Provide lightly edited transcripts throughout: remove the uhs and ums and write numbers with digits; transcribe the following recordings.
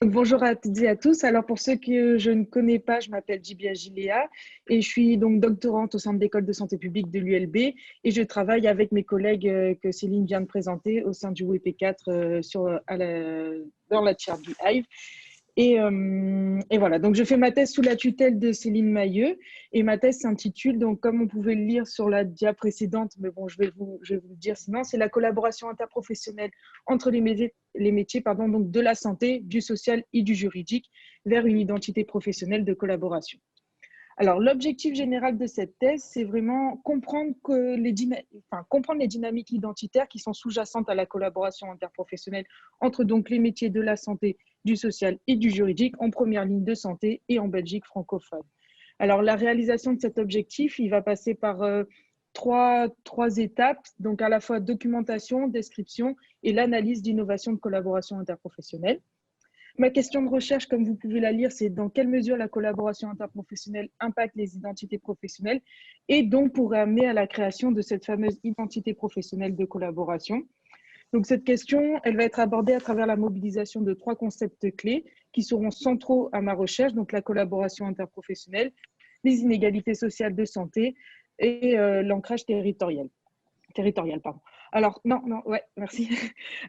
Donc, bonjour à toutes et à tous. Alors, pour ceux que je ne connais pas, je m'appelle Djibia Giléa et je suis donc doctorante au Centre d'école de santé publique de l'ULB et je travaille avec mes collègues que Céline vient de présenter au sein du WP4 dans la chaire du Hive. Et voilà, donc je fais ma thèse sous la tutelle de Céline Mailleux et ma thèse s'intitule, donc comme on pouvait le lire sur la dia précédente, mais bon, je vais vous le dire sinon, c'est la collaboration interprofessionnelle entre les métiers donc de la santé, du social et du juridique vers une identité professionnelle de collaboration. Alors, l'objectif général de cette thèse, c'est vraiment comprendre les dynamiques identitaires qui sont sous-jacentes à la collaboration interprofessionnelle entre donc les métiers de la santé, du social et du juridique en première ligne de santé et en Belgique francophone. Alors, la réalisation de cet objectif, il va passer par trois étapes, donc à la fois documentation, description et l'analyse d'innovation de collaboration interprofessionnelle. Ma question de recherche, comme vous pouvez la lire, c'est dans quelle mesure la collaboration interprofessionnelle impacte les identités professionnelles et donc pourrait amener à la création de cette fameuse identité professionnelle de collaboration. Donc cette question, elle va être abordée à travers la mobilisation de trois concepts clés qui seront centraux à ma recherche, donc la collaboration interprofessionnelle, les inégalités sociales de santé et l'ancrage territorial. Pardon. Alors, merci.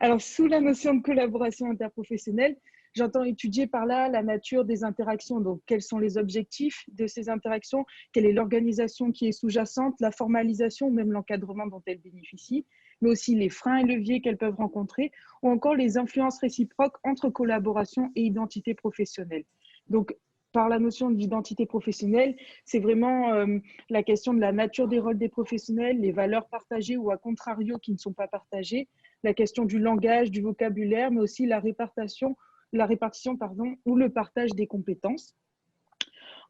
Alors, sous la notion de collaboration interprofessionnelle, j'entends étudier par là la nature des interactions. Donc, quels sont les objectifs de ces interactions? Quelle est l'organisation qui est sous-jacente, la formalisation, même l'encadrement dont elles bénéficient, mais aussi les freins et leviers qu'elles peuvent rencontrer, ou encore les influences réciproques entre collaboration et identité professionnelle. Donc, par la notion d'identité professionnelle, c'est vraiment la question de la nature des rôles des professionnels, les valeurs partagées ou à contrario qui ne sont pas partagées, la question du langage, du vocabulaire, mais aussi la répartition ou le partage des compétences.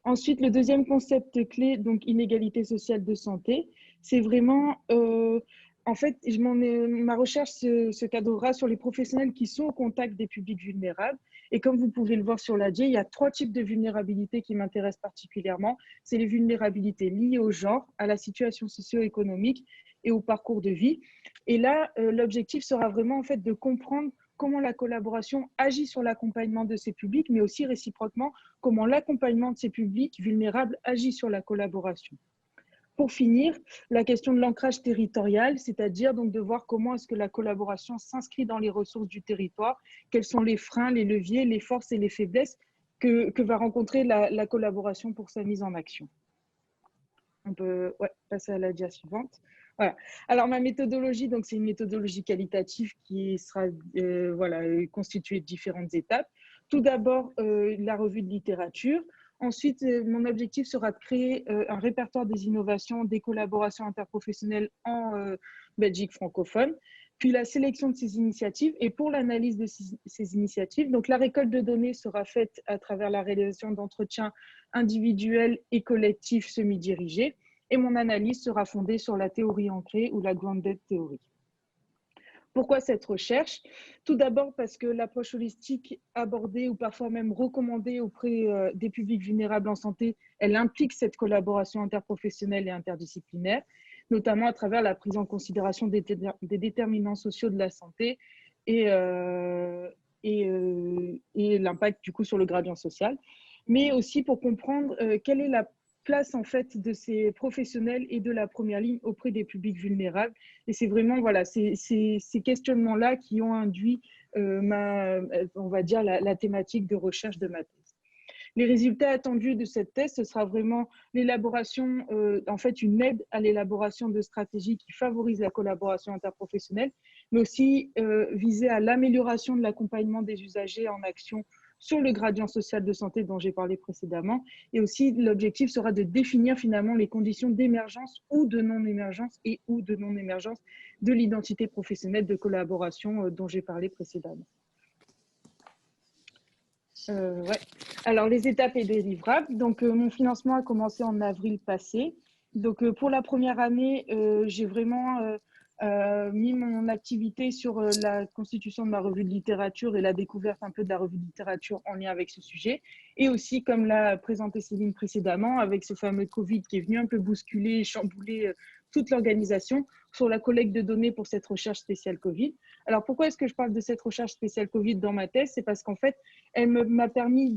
Ensuite, le deuxième concept clé, donc inégalité sociale de santé, c'est vraiment, en fait, ma recherche se cadrera sur les professionnels qui sont au contact des publics vulnérables. Et comme vous pouvez le voir sur la dia, il y a trois types de vulnérabilités qui m'intéressent particulièrement. C'est les vulnérabilités liées au genre, à la situation socio-économique et au parcours de vie. Et là, l'objectif sera vraiment en fait de comprendre comment la collaboration agit sur l'accompagnement de ces publics, mais aussi réciproquement, comment l'accompagnement de ces publics vulnérables agit sur la collaboration. Pour finir, la question de l'ancrage territorial, c'est-à-dire donc de voir comment est-ce que la collaboration s'inscrit dans les ressources du territoire, quels sont les freins, les leviers, les forces et les faiblesses que va rencontrer la collaboration pour sa mise en action. On peut passer à la dia suivante. Voilà. Alors, ma méthodologie, donc c'est une méthodologie qualitative qui sera constituée de différentes étapes. Tout d'abord, la revue de littérature. Ensuite, mon objectif sera de créer un répertoire des innovations, des collaborations interprofessionnelles en Belgique francophone, puis la sélection de ces initiatives. Et pour l'analyse de ces initiatives, donc la récolte de données sera faite à travers la réalisation d'entretiens individuels et collectifs semi-dirigés. Et mon analyse sera fondée sur la théorie ancrée ou la grounded theory. Pourquoi cette recherche? Tout d'abord parce que l'approche holistique abordée ou parfois même recommandée auprès des publics vulnérables en santé, elle implique cette collaboration interprofessionnelle et interdisciplinaire, notamment à travers la prise en considération des déterminants sociaux de la santé et l'impact du coup sur le gradient social, mais aussi pour comprendre quelle est la place en fait de ces professionnels et de la première ligne auprès des publics vulnérables. Et c'est vraiment ces questionnements-là qui ont induit on va dire la thématique de recherche de ma thèse. Les résultats attendus de cette thèse, ce sera vraiment l'élaboration, en fait, une aide à l'élaboration de stratégies qui favorisent la collaboration interprofessionnelle, mais aussi viser à l'amélioration de l'accompagnement des usagers en action sur le gradient social de santé dont j'ai parlé précédemment. Et aussi, l'objectif sera de définir finalement les conditions d'émergence ou de non-émergence de l'identité professionnelle de collaboration dont j'ai parlé précédemment. Alors, les étapes et des livrables. Donc, mon financement a commencé en avril passé. Donc, pour la première année, j'ai vraiment mis mon activité sur la constitution de ma revue de littérature et la découverte un peu de la revue de littérature en lien avec ce sujet. Et aussi, comme l'a présenté Céline précédemment, avec ce fameux Covid qui est venu un peu bousculer, chambouler toute l'organisation sur la collecte de données pour cette recherche spéciale Covid. Alors, pourquoi est-ce que je parle de cette recherche spéciale Covid dans ma thèse? C'est parce qu'en fait, elle m'a permis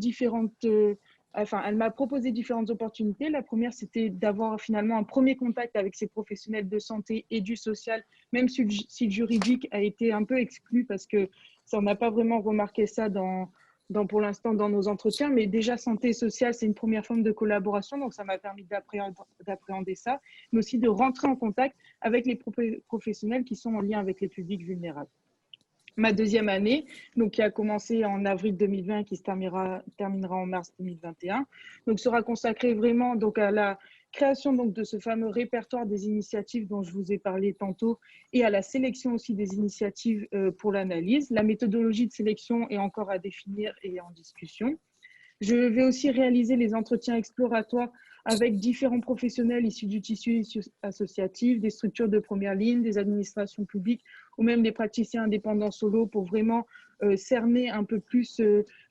elle m'a proposé différentes opportunités. La première, c'était d'avoir finalement un premier contact avec ces professionnels de santé et du social, même si le juridique a été un peu exclu parce que ça, on n'a pas vraiment remarqué ça pour l'instant dans nos entretiens, mais déjà santé et social, c'est une première forme de collaboration, donc ça m'a permis d'appréhender ça, mais aussi de rentrer en contact avec les professionnels qui sont en lien avec les publics vulnérables. Ma deuxième année, donc qui a commencé en avril 2020 et qui se terminera en mars 2021, donc sera consacrée vraiment donc à la création donc de ce fameux répertoire des initiatives dont je vous ai parlé tantôt et à la sélection aussi des initiatives pour l'analyse. La méthodologie de sélection est encore à définir et en discussion. Je vais aussi réaliser les entretiens exploratoires avec différents professionnels issus du tissu associatif, des structures de première ligne, des administrations publiques ou même des praticiens indépendants solo pour vraiment cerner un peu plus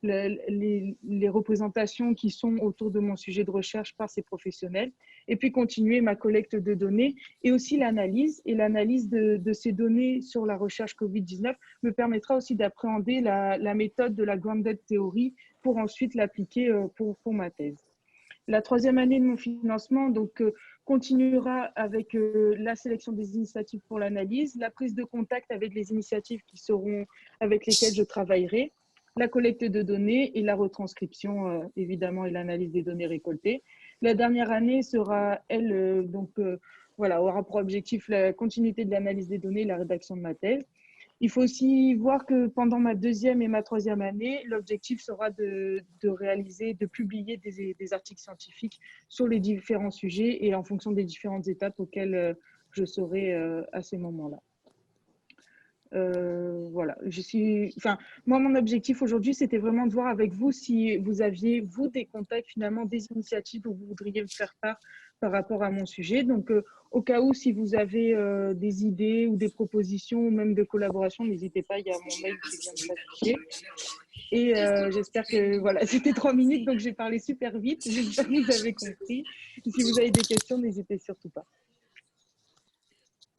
les représentations qui sont autour de mon sujet de recherche par ces professionnels. Et puis continuer ma collecte de données et aussi l'analyse. Et l'analyse de ces données sur la recherche Covid-19 me permettra aussi d'appréhender la méthode de la Grounded Theory pour ensuite l'appliquer pour ma thèse. La troisième année de mon financement donc, continuera avec la sélection des initiatives pour l'analyse, la prise de contact avec les initiatives avec lesquelles je travaillerai, la collecte de données et la retranscription, évidemment, et l'analyse des données récoltées. La dernière année sera, elle, aura pour objectif la continuité de l'analyse des données et la rédaction de ma thèse. Il faut aussi voir que pendant ma deuxième et ma troisième année, l'objectif sera de publier des articles scientifiques sur les différents sujets et en fonction des différentes étapes auxquelles je serai à ces moments-là. Voilà, moi, mon objectif aujourd'hui, c'était vraiment de voir avec vous si vous aviez, vous, des contacts, finalement, des initiatives où vous voudriez me faire part par rapport à mon sujet. Donc, au cas où, si vous avez des idées ou des propositions ou même de collaboration, n'hésitez pas, il y a mon mail qui vient de s'afficher. Et j'espère que, voilà, c'était 3 minutes, donc j'ai parlé super vite. J'espère que vous avez compris. Et si vous avez des questions, n'hésitez surtout pas.